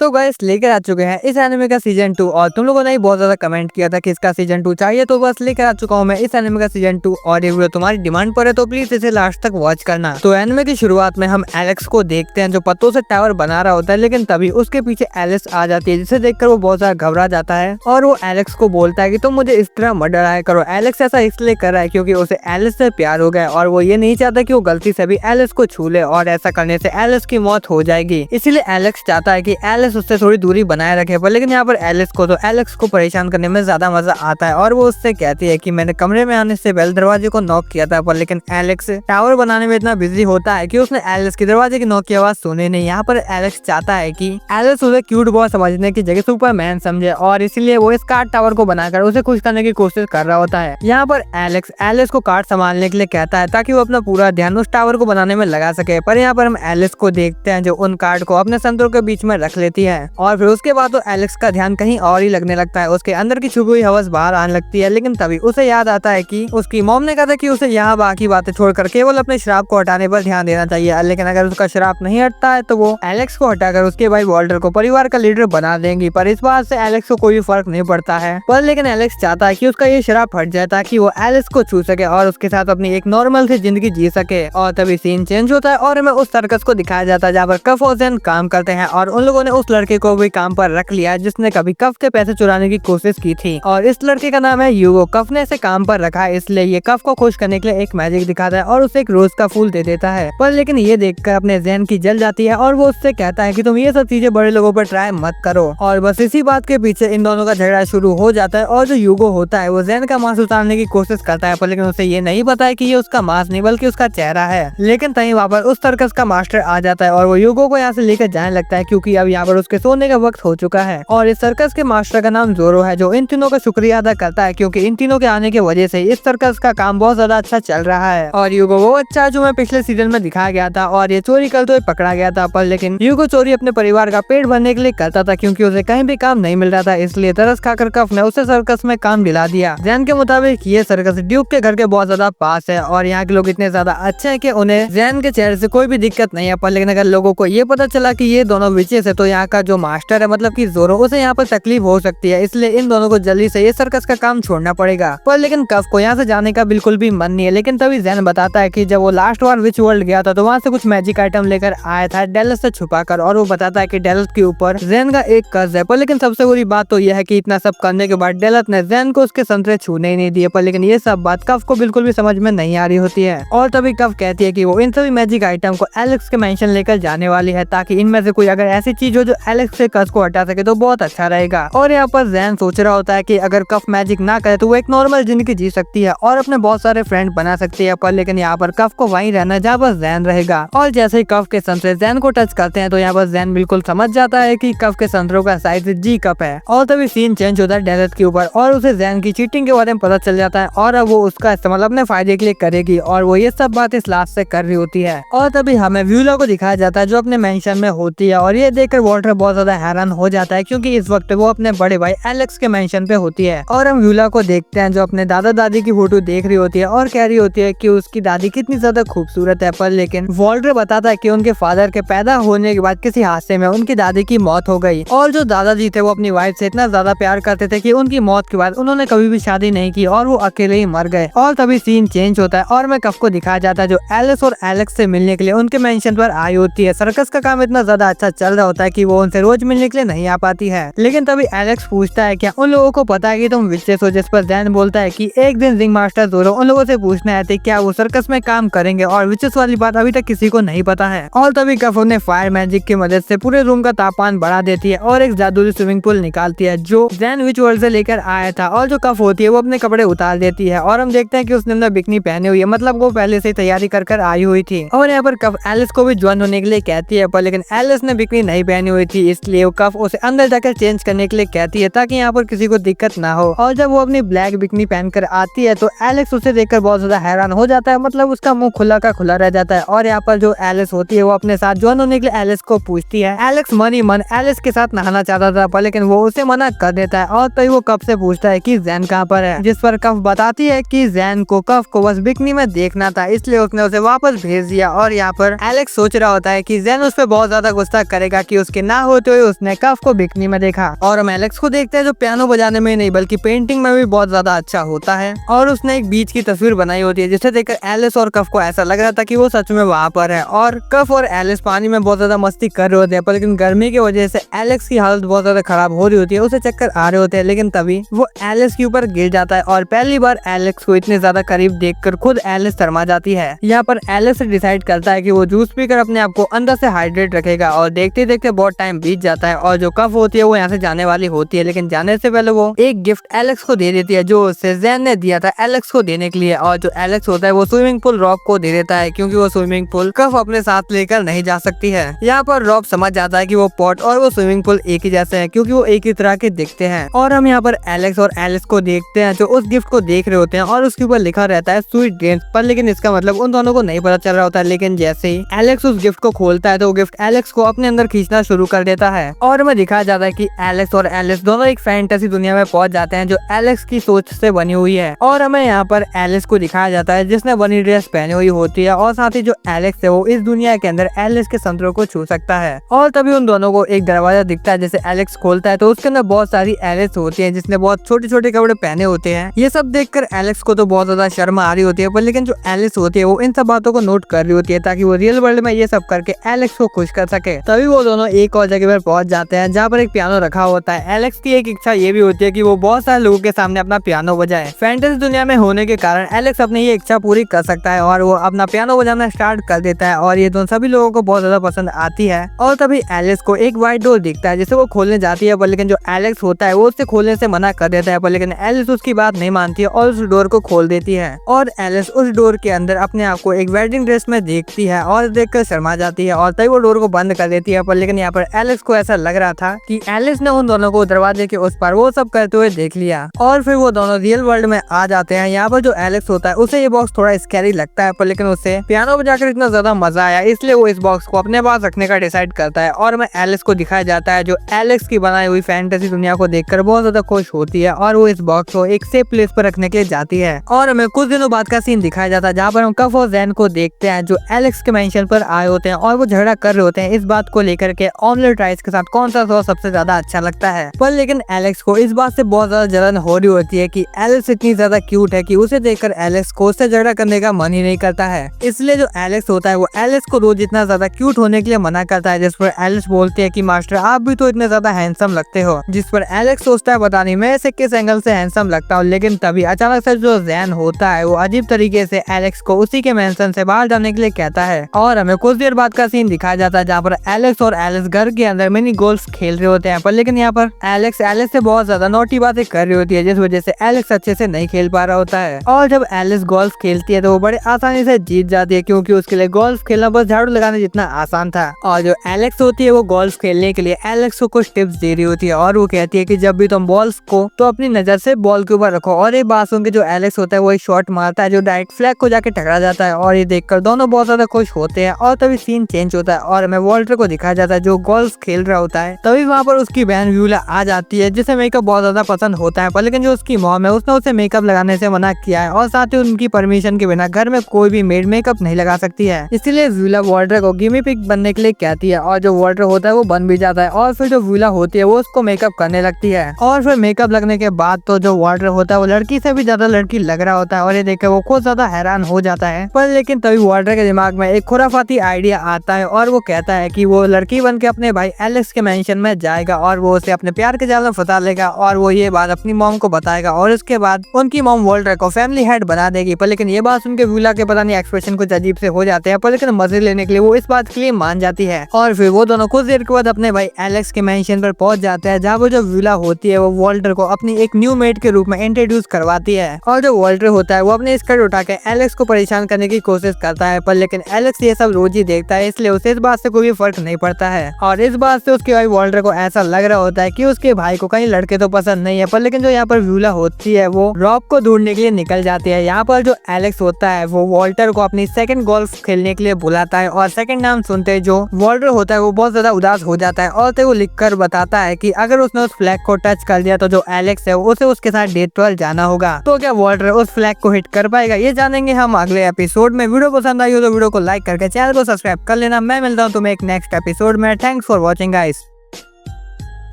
तो गाइस लेकर आ चुके हैं इस एनिमे का सीजन 2 और तुम लोगों ने ही बहुत ज्यादा कमेंट किया था कि इसका सीजन 2 चाहिए, तो बस लेकर आ चुका हूं मैं इस एनिमे का सीजन 2 और ये वीडियो तुम्हारी डिमांड पर है तो प्लीज इसे लास्ट तक वॉच करना। तो एनिमे की शुरुआत में हम एलेक्स को देखते हैं जो पत्तों से टावर बना रहा होता है, लेकिन तभी उसके पीछे एलिस आ जाती है जिसे देखकर वो बहुत ज्यादा घबरा जाता है और वो एलेक्स को बोलता है कि तुम मुझे इस तरह मत डराया करो। एलेक्स ऐसा इसलिए कर रहा है क्योंकि उसे एलिस से प्यार हो गया और वो ये नहीं चाहता कि वो गलती से भी एलिस को छू ले और ऐसा करने से एलिस की मौत हो जाएगी। इसीलिए एलेक्स चाहता है कि एलिस उससे थोड़ी दूरी बनाए रखे, पर लेकिन यहाँ पर एलेक्स को परेशान करने में ज्यादा मजा आता है और वो उससे कहती है कि मैंने कमरे में आने से पहले दरवाजे को नॉक किया था, पर लेकिन एलेक्स टावर बनाने में इतना बिजी होता है कि उसने एलिस के दरवाजे की नॉक की आवाज सुनी नहीं। यहाँ पर एलेक्स चाहता है कि एलिस उसे क्यूट बॉय समझने की जगह सुपरमैन समझे और इसीलिए वो इस कार्ड टावर को बनाकर उसे खुश करने की कोशिश कर रहा होता है। यहाँ पर एलेक्स एलिस को कार्ड संभालने के लिए कहता है ताकि वो अपना पूरा ध्यान उस टावर को बनाने में लगा सके, पर यहाँ पर हम एलिस को देखते हैं जो उन कार्ड को अपने संतरों के बीच में रख लेती है और फिर उसके बाद तो एलेक्स का ध्यान कहीं और ही लगने लगता है। उसके अंदर की छुपी हुई हवस बाहर आने लगती है, लेकिन तभी उसे याद आता है कि उसकी मॉम ने कहा था कि उसे यहाँ बाकी बातें छोड़कर केवल अपने श्राप को हटाने पर ध्यान देना चाहिए, लेकिन अगर उसका श्राप नहीं हटता है तो वो एलेक्स को हटाकर उसके भाई वॉल्टर को परिवार का लीडर बना देंगी। पर इस बात से एलेक्स को कोई फर्क नहीं पड़ता है, पर लेकिन एलेक्स चाहता है कि उसका ये श्राप हट जाए ताकि वो एलिस को छू सके और उसके साथ अपनी एक नॉर्मल सी जिंदगी जी सके। और तभी सीन चेंज होता है और हमें उस सर्कस को दिखाया जाता है जहाँ पर कफ और ज़ेन काम करते हैं और उन लोगों ने उस लड़के को भी काम पर रख लिया जिसने कभी कफ के पैसे चुराने की कोशिश की थी और इस लड़के का नाम है यूगो। कफ ने इसे काम पर रखा है, इसलिए ये कफ को खुश करने के लिए एक मैजिक दिखाता है और उसे एक रोज का फूल दे देता है, पर लेकिन ये देखकर अपने ज़ेन की जल जाती है और वो उससे कहता है कि तुम ये सब चीजें बड़े लोगों पर ट्राई मत करो। और बस इसी बात के पीछे इन दोनों का झगड़ा शुरू हो जाता है और जो यूगो होता है वो ज़ेन का मांस उतारने की कोशिश करता है, पर लेकिन उसे ये नहीं पता है कि ये उसका मांस नहीं बल्कि उसका चेहरा है। लेकिन तहीं वहाँ पर उस सर्कस का मास्टर आ जाता है और वो यूगो को यहाँ से लेकर जाने लगता है क्योंकि अब यहाँ पर उसके सोने का वक्त हो चुका है। और इस सर्कस के मास्टर का नाम जोरो है जो इन तीनों का शुक्रिया अदा करता है क्योंकि इन तीनों के आने की वजह से इस सर्कस का काम बहुत ज्यादा अच्छा चल रहा है। और यूगो वो अच्छा जो मैं पिछले सीजन में दिखाया गया था और ये चोरी करते हुए पकड़ा गया था, पर लेकिन यूगो चोरी अपने परिवार का पेट भरने के लिए करता था क्योंकि उसे कहीं भी काम नहीं मिल रहा था, इसलिए तरस खाकर कफ ने उसे सर्कस में काम दिला दिया। ज़ेन के मुताबिक ये सर्कस ड्यूक के घर के बहुत ज्यादा पास है और यहाँ के लोग इतने ज्यादा अच्छे हैं कि उन्हें ज़ेन के चेहरे से कोई भी दिक्कत नहीं है, पर लेकिन अगर लोगों को ये पता चला कि ये दोनों विचेस है तो यहाँ का जो मास्टर है मतलब कि जोरो उसे यहाँ पर तकलीफ हो सकती है, इसलिए इन दोनों को जल्दी से ये सर्कस का काम छोड़ना पड़ेगा। पर लेकिन कफ को यहाँ से जाने का बिल्कुल भी मन नहीं है, लेकिन तभी ज़ेन बताता है कि जब वो लास्ट बार विच वर्ल्ड गया था तो वहाँ से कुछ मैजिक आइटम लेकर आया था डेलस से छुपाकर, और वो बताता है कि डेलस के ऊपर ज़ेन का एक कर्ज है। पर लेकिन सबसे बुरी बात तो यह है कि इतना सब करने के बाद डेलस ने ज़ेन को उसके संतरे छूने ही नहीं दिए, पर लेकिन ये सब बात कफ को बिल्कुल भी समझ में नहीं आ रही होती है। और तभी कफ कहती है कि वो इन सभी मैजिक आइटम को एलेक्स के मेंशन लेकर जाने वाली है ताकि इनमें से कोई अगर ऐसी चीज हो जो एलेक्स के कर्ज को हटा सके तो बहुत अच्छा रहेगा। और यहाँ पर ज़ेन सोच रहा होता है कि अगर कफ मैजिक ना करे तो वो एक नॉर्मल जिंदगी जी सकती है और अपने बहुत सारे फ्रेंड बना सकती है, पर लेकिन यहाँ पर कफ को वहीं रहना जहाँ पर ज़ेन रहेगा। और जैसे ही कफ के संतरे ज़ेन को टच करते हैं तो यहाँ पर ज़ेन बिल्कुल समझ जाता है कि कफ के संतरों का साइज जी कप है। और तभी सीन चेंज होता है डेलस के ऊपर और उसे ज़ेन की चीटिंग के बारे में पता चल जाता है और अब वो उसका इस्तेमाल अपने फायदे के लिए करेगी और वो ये सब बात इस लास्ट से कर रही होती है। और तभी हमें व्यूला को दिखाया जाता है जो अपने मेंशन में होती है और ये देखकर वॉल्टर बहुत ज्यादा हैरान हो जाता है क्योंकि इस वक्त वो अपने बड़े भाई एलेक्स के मेंशन पे होती है। और हम व्यूला को देखते हैं जो अपने दादा दादी की फोटो देख रही होती है और कह रही होती है कि उसकी दादी कितनी ज्यादा खूबसूरत है, पर लेकिन वॉल्टर बताता है कि उनके फादर के पैदा होने के बाद किसी हादसे में उनकी दादी की मौत हो गई और जो दादाजी थे वो अपनी वाइफ से इतना ज्यादा प्यार करते थे कि उनकी मौत के बाद उन्होंने कभी भी शादी नहीं की और वो अकेले ही मर गए। और तभी सीन चेंज होता है और मैं कफ को दिखाया जाता है जो एलिस और एलेक्स से मिलने के लिए उनके मेंशन पर आई होती है। सर्कस का काम इतना ज्यादा अच्छा चल रहा होता है कि वो उनसे रोज मिलने के लिए नहीं आ पाती है, लेकिन तभी एलेक्स पूछता है क्या उन लोगों को पता है कि तुम विचेस हो, जिस पर ज़ेन बोलता है कि एक दिन रिंग मास्टर जोरो उन लोगों से पूछने आए थे क्या वो सर्कस में काम करेंगे और विचेस वाली बात अभी तक किसी को नहीं पता है। और तभी कफ ने फायर मैजिक की मदद से पूरे रूम का तापमान बढ़ा देती है और एक जादुई स्विमिंग पूल निकालती है जो ज़ेन विच वर्ल्ड से लेकर आया था और जो कफ होती है वो अपने कपड़े उतार देती है और हम देखते हैं कि उसने अंदर बिकनी पहनी हुई है, मतलब वो पहले से तैयारी कर आई हुई थी। और यहाँ पर कफ एलिस को भी ज्वाइन होने के लिए कहती है, पर लेकिन एलिस ने बिकनी नहीं पहनी हुई थी, इसलिए वो कफ उसे अंदर जाकर चेंज करने के लिए कहती है ताकि यहाँ पर किसी को दिक्कत ना हो। और जब वो अपनी ब्लैक बिकनी पहनकर आती है तो एलेक्स उसे देखकर बहुत ज्यादा हैरान हो जाता है, मतलब उसका मुंह खुला का खुला रह जाता है। और यहाँ पर जो एलिस होती है वो अपने साथ ज्वाइन होने के लिए एलिस को पूछती है। एलेक्स मन ही मन एलिस के साथ नहाना चाहता था, पर लेकिन वो उसे मना कर देता है और तभी वो कफ से पूछता है कि ज़ेन कहाँ पर है, जिस पर कफ बताती है कि ज़ेन को कफ को बस बिकनी में देखना था, इसलिए उसने उसे वापस भेज दिया। और यहाँ पर एलेक्स सोच रहा होता है कि ज़ेन उस पर बहुत ज्यादा गुस्सा करेगा कि उसके ना होते हुए उसने कफ को बिकनी में देखा। और हम एलेक्स को देखते हैं जो पियानो बजाने में नहीं बल्कि पेंटिंग में भी बहुत ज्यादा अच्छा होता है। और उसने एक बीच की तस्वीर बनाई होती है जिसे देखकर एलिस और कफ को ऐसा लग रहा था कि वो सच में वहाँ पर है। और कफ और एलिस पानी में बहुत ज्यादा मस्ती कर रहे होते हैं, पर लेकिन गर्मी की वजह से एलेक्स की हालत बहुत ज्यादा खराब हो रही होती है, उसे चक्कर आ रहे होते हैं। लेकिन तभी वो एलिस के ऊपर गिर जाता है और पहली बार एलेक्स को इतने ज्यादा करीब देखकर खुद एलिस शर्मा जाती है। यहाँ पर एलिस डिसाइड करता है कि वो जूस पीकर अपने आप को अंदर से हाइड्रेट रखेगा। और देखते देखते बहुत टाइम बीत जाता है और जो कफ होती है वो यहाँ से जाने वाली होती है, लेकिन जाने से पहले वो एक गिफ्ट एलेक्स को दे देती है जो उसे ज़ैन ने दिया था एलेक्स को देने के लिए। और जो एलेक्स होता है वो स्विमिंग पूल रॉब को दे देता है क्योंकि वो स्विमिंग पूल कफ अपने साथ लेकर नहीं जा सकती है। यहाँ पर रॉब समझ जाता है कि वो पॉट और वो स्विमिंग पूल एक ही जैसे हैं क्योंकि वो एक ही तरह के दिखते हैं। और हम यहाँ पर एलेक्स और एलिस को देखते हैं जो उस गिफ्ट को देख रहे होते हैं और उसके ऊपर लिखा रहता है स्वीट ड्रीम्स पर, लेकिन इसका मतलब उन दोनों को नहीं पता चल रहा होता है। लेकिन जैसे ही एलेक्स उस गिफ्ट को खोलता है तो वो गिफ्ट एलेक्स को अपने अंदर खींचना शुरू कर देता है। और हमें दिखाया जाता है कि एलेक्स और एलिस दोनों एक फैंटेसी दुनिया में पहुंच जाते हैं जो एलेक्स की सोच से बनी हुई है। और हमें यहाँ पर एलिस को दिखाया जाता है जिसने बनी ड्रेस पहनी हुई होती है और साथ ही जो एलेक्स है वो इस दुनिया के अंदर एलिस के संतरों को छू सकता है। और तभी उन दोनों को एक दरवाजा दिखता है जैसे एलेक्स खोलता है तो उसके अंदर बहुत सारी एलिस होती है जिसने बहुत छोटे छोटे कपड़े पहने होते हैं। ये सब देखकर एलेक्स को तो बहुत ज्यादा शर्म आ रही होती है, पर लेकिन जो एलिस होती है वो इन सब बातों को नोट कर रही होती है ताकि वो रियल वर्ल्ड में ये सब करके एलेक्स को खुश कर सके। तभी वो दोनों एक और जगह पर पहुंच जाते हैं जहाँ पर एक पियानो रखा होता है। एलेक्स की एक इच्छा ये भी होती है कि वो बहुत सारे लोगों के सामने अपना पियानो बजाए। फैंटेसी दुनिया में होने के कारण एलेक्स अपनी ये इच्छा पूरी कर सकता है और वो अपना पियानो बजाना स्टार्ट कर देता है और ये दोनों सभी लोगों को बहुत ज्यादा पसंद आती है। और तभी एलिस को एक व्हाइट डोर दिखता है जिसे वो खोलने जाती है, पर लेकिन जो एलेक्स होता है वो उससे खोलने से मना कर देता है, पर लेकिन एलिस उसकी बात नहीं मानती है और उस डोर को खोल देती है। और एलिस उस डोर के अंदर अपने आप को एक वेडिंग ड्रेस में देखती है और देखकर शर्मा जाती है और तभी वो डोर को बंद कर देती है। पर लेकिन यहाँ पर एलिस को ऐसा लग रहा था कि एलिस ने उन दोनों को दरवाजे के उस पर वो सब करते हुए देख लिया। और फिर वो दोनों रियल वर्ल्ड में आ जाते हैं। यहाँ पर जो एलेक्स होता है उसे ये बॉक्स थोड़ा स्कैरी लगता है, पर लेकिन उसे पियानो बजाकर इतना ज्यादा मजा आया इसलिए वो इस बॉक्स को अपने पास रखने का डिसाइड करता है। और हमें एलिस को दिखाया जाता है जो एलेक्स की बनाई हुई फैंटेसी दुनिया को देखकर बहुत ज्यादा खुश होती है और वो इस बॉक्स को एक सेफ प्लेस पर रखने के लिए जाती है। और हमें कुछ दिनों बाद का सीन दिखाया जाता है जहाँ पर हम कफ और ज़ैन को देखते हैं जो एलेक्स के मेंशन पर आए होते हैं और वो झगड़ा कर रहे होते हैं इस बात को लेकर के ऑमलेट राइस के साथ कौन सा सॉस सबसे ज्यादा अच्छा लगता है। पर लेकिन एलेक्स को इस बात से बहुत ज्यादा जलन हो रही होती है कि एलिस इतनी ज्यादा क्यूट है कि उसे देखकर एलेक्स को उससे झगड़ा करने का मन ही नहीं करता है। इसलिए जो एलेक्स होता है वो एलिस को रोज इतना ज्यादा क्यूट होने के लिए मना करता है, जिस पर एलिस बोलती है कि मास्टर आप भी तो इतने ज्यादा हैंडसम लगते हो। जिस पर एलेक्स सोचता है पता नहीं मैं ऐसे किस एंगल से हैंडसम लगता हूँ। लेकिन तभी अचानक से जो ज़ैन होता है वो अजीब तरीके से एलेक्स को उसी के मेंशन से बाहर जाने के लिए कहता है। और हमें कुछ देर बाद का सीन दिखाया जाता है जहाँ पर एलेक्स और एलिस घर के अंदर मिनी गोल्फ खेल रहे होते हैं, पर लेकिन यहाँ पर एलेक्स से बहुत ज्यादा नोटी बातें कर रही होती है जिस वजह से एलेक्स अच्छे से नहीं खेल पा रहा होता है। और जब एलिस गोल्फ खेलती है तो वो बड़े आसानी से जीत जाती है क्योंकि उसके लिए गोल्फ खेलना बस झाड़ू लगाने जितना आसान था। और जो एलेक्स होती है वो गोल्फ खेलने के लिए एलेक्स को कुछ टिप्स दे रही होती है और वो कहती है कि जब भी तुम बॉल्स को तो अपनी नजर से बॉल के ऊपर रखो। और एक बात सुन के जो एलेक्स होता है वो एक शॉट मारता है जो डायरेक्ट फ्लैग को जाके टकरा जाता है और ये देखकर दोनों बहुत ज्यादा खुश होते हैं। और तभी सीन चेंज होता है और हमें वॉल्टर को दिखाया जाता है जो गोल्फ खेल रहा होता है। तभी वहाँ पर उसकी बहन व्यूला आ जाती है जिसे मेकअप बहुत ज्यादा पसंद होता है, पर लेकिन जो उसकी मॉम है उसने उसे मेकअप लगाने से मना किया है और साथ ही उनकी परमिशन के बिना घर में कोई भी मेड मेकअप नहीं लगा सकती है। इसलिए व्यूला वॉल्टर को गिमी पिक बनने के लिए कहती है और जो वॉल्टर होता है वो बन भी जाता है। और फिर जो व्यूला होती है वो उसको मेकअप करने लगती है और फिर मेकअप लगने के बाद तो जो वॉल्टर होता है वो लड़की से भी ज्यादा लड़की लग रहा होता है और ये देखकर वो खुद ज्यादा हैरान हो जाता है। पर लेकिन तभी वॉल्टर के दिमाग में एक खुराफाती आइडिया आता है और वो कहता है कि वो लड़की बन के अपने भाई एलेक्स के मेंशन में जाएगा और वो उसे अपने प्यार के जाल में फंसा लेगा और वो ये बात अपनी मॉम को बताएगा और उसके बाद उनकी मॉम वॉल्टर को फैमिली हेड बना देगी। पर लेकिन ये बात सुनकर व्यूला के पता नहीं एक्सप्रेशन कुछ अजीब से हो जाते हैं, पर लेकिन मजे लेने के लिए वो इस बात के लिए मान जाती है। और फिर वो दोनों कुछ देर के बाद अपने भाई एलेक्स के मेंशन पर पहुंच जाते हैं जहाँ वो जो व्यूला होती है वो वॉल्टर को अपनी एक न्यू मेट के रूप में इंट्रोड्यूस करवाती है। और जो वॉल्टर होता है वो अपने स्कर्ट उठा के एलेक्स को परेशान करने की कोशिश करता है, पर लेकिन एलेक्स ये सब रोज ही देखता है इसलिए उसे इस बात से कोई फर्क नहीं पड़ता है। और इस बात से उसके भाई वॉल्टर को ऐसा लग रहा होता है कि उसके भाई को कहीं लड़के तो पसंद नहीं है। पर लेकिन जो यहाँ पर व्यूला होती है वो रॉब को ढूंढने के लिए निकल जाती है। यहाँ पर जो एलेक्स होता है वो वॉल्टर को अपनी सेकंड गोल्फ खेलने के लिए बुलाता है और सेकंड नाम सुनते ही जो वॉल्टर होता है वो बहुत ज्यादा उदास हो जाता है और तो वो लिखकर बताता है कि अगर उसने उस फ्लैग को टच कर दिया तो जो एलेक्स है उसे उसके साथ डेट पर जाना होगा। तो क्या वॉल्टर उस फ्लैग को हिट कर पाएगा, ये जानेंगे हम अगले एपिसोड में। वीडियो पसंद आई हो तो वीडियो को लाइक करके चैनल को सब्सक्राइब कर लेना। मैं मिलता हूँ तुम्हें एक नेक्स्ट एपिसोड में। Thanks for watching guys.